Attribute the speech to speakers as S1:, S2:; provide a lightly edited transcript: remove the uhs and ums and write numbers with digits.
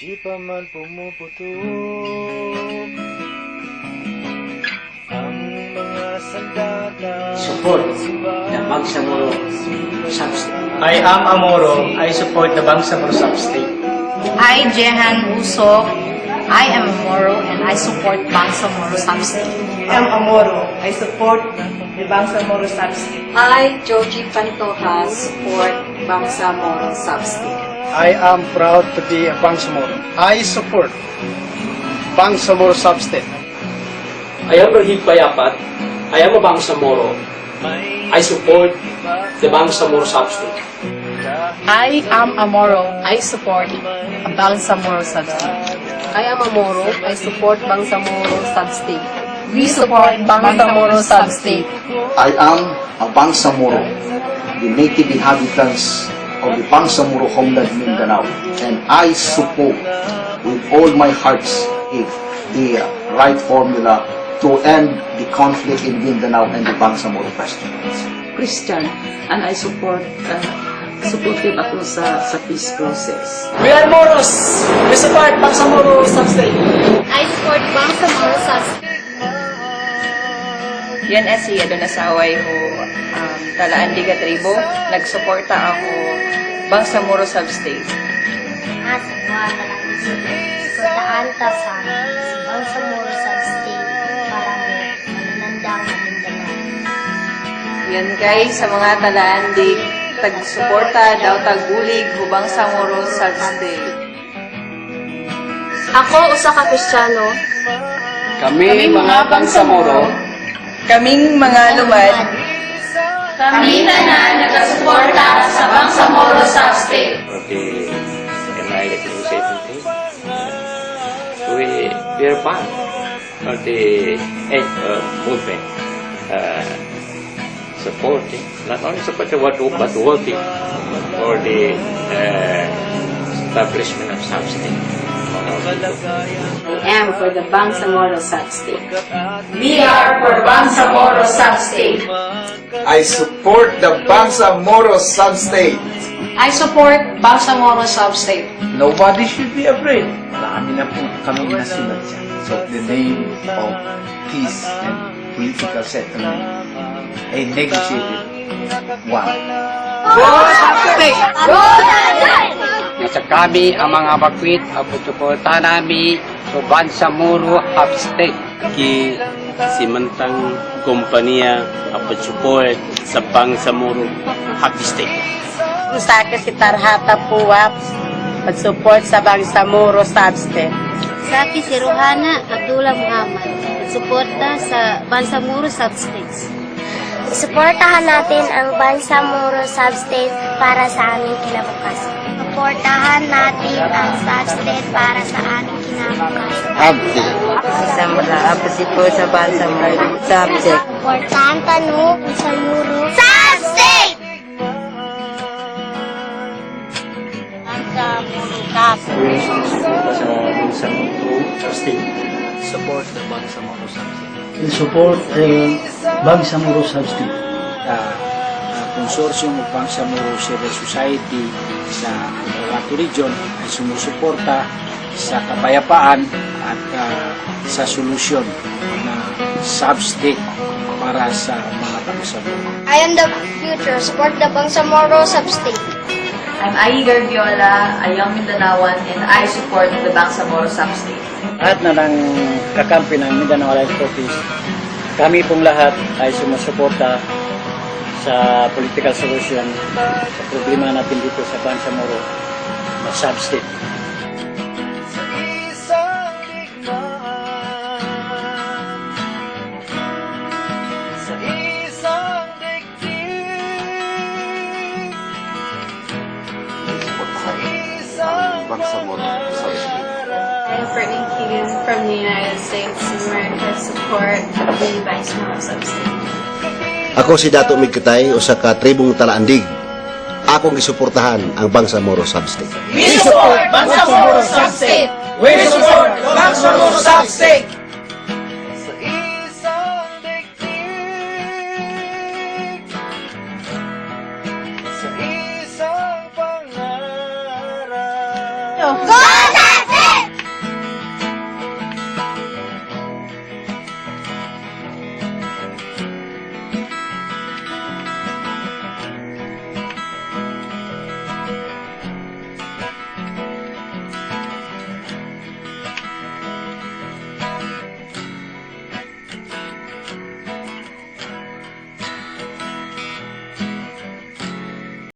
S1: Di pa man pumuputok ang mga sandata.
S2: Support the Bangsamoro Sub-State.
S3: I am Amoro. I support the Bangsamoro Sub-State.
S4: I, Jehan Usok. I am Amoro and I support Bangsamoro Sub-State.
S5: I am Amoro. I support the Bangsamoro Sub-State.
S6: I, Joji Pantoja, support Bangsamoro Sub-State.
S7: I am proud to be a Bangsamoro. I support Bangsamoro Sub-State.
S2: I am Rahib Payapat. I am a Bangsamoro. I support the Bangsamoro Sub-State.
S4: I am Amoro. I support Bangsamoro Sub-State.
S6: I am Amoro. I support Bangsamoro Sub-State.
S4: We support Bangsamoro Sub-State.
S8: I am a Bangsamoro, the native inhabitants of the Bangsamoro homeland Mindanao, and I support with all my hearts the right formula to end the conflict in Mindanao and the Bangsamoro question.
S6: Christian, and I supportive ako sa peace process.
S3: We are Moros. We support Bangsamoro Sub-State.
S9: I support Bangsamoro Sub-State.
S4: Yan si Adonasaway ho, talaan di ka tribo. Nagsuporta ako Bangsamoro Sub-State.
S9: Sa buwan na lang isutaan ta sa Bangsamoro Sub-State para mananandang na Mindanao.
S4: Yan guys, sa mga talaan di tagsuporta daw tagbulig hubang Bangsamoro Sub-State.
S9: Ako, usa ka Kristiyano.
S2: Kami mga Bangsamoro.
S4: Kaming mga lumad.
S9: Kami na nagasuporta sa Bangsamoro Sub-State.
S2: For the United Nations 17, we are part of the movement, supporting, not only supporting but working for the establishment of Sub-State.
S6: I am for the Bangsamoro Sub-State.
S4: We are for Bangsamoro Sub-State.
S7: I support the Bangsamoro Sub-State.
S4: I support Bangsamoro Sub-State.
S7: Nobody should be afraid. Marami na po kami nasulat siya. So the name of peace and political settlement, a negotiated one.
S4: Go Sub-State! Go
S2: Nasa kami ang mga bakwit, aputuporta nami sa Bangsamoro Sub-State.
S10: Ki simantang kompanya apat support sa Bangsamoro Sub-State.
S5: Usaka si Tarhata Puwap, pag-support sa Bangsamoro Sub-State.
S9: Sa akin si Rohana Abdullah Muhammad. Suporta sa Bangsamoro Sub-State.
S11: Suportahan natin ang Bangsamoro Sub-State para sa aming kinabukasan. Suportahan natin ang Sub-State para sa aming kinabukasan.
S5: Isang malaapos po sa Bangsamoro Sub-State.
S11: Suportahan tanong sa Muro Sub-State!
S5: Bangsamoro Sub-State.
S3: Sa Bangsamoro Sub-State. Support the Bangsamoro Sub-State.
S12: In support Bangsamoro Sub-State.
S7: Consortium of Bangsamoro Civil Society sa Amarato Region ay sumusuporta sa kapayapaan at sa solusyon na Sub-State para sa mga Bangsamoro.
S11: I am the future. Support the Bangsamoro Sub-State.
S4: I'm Ai Garbiola, a young Mindanaoan, and I support the Bangsamoro Sub-State.
S12: Lahat na ng kakampi ng Mindanao Alliance for Peace, kami pong lahat ay sumusuporta sa political solution sa problema natin dito sa Bangsamoro na Sub-State.
S9: I'm Brittany Keegan from the United States of America. Support the Bangsamoro Sub-State.
S8: Ako si Dato Migkatay, usa ka tribong Talaandig. Akong gisuportahan ang Bangsamoro Sub-State.
S3: We support Bangsamoro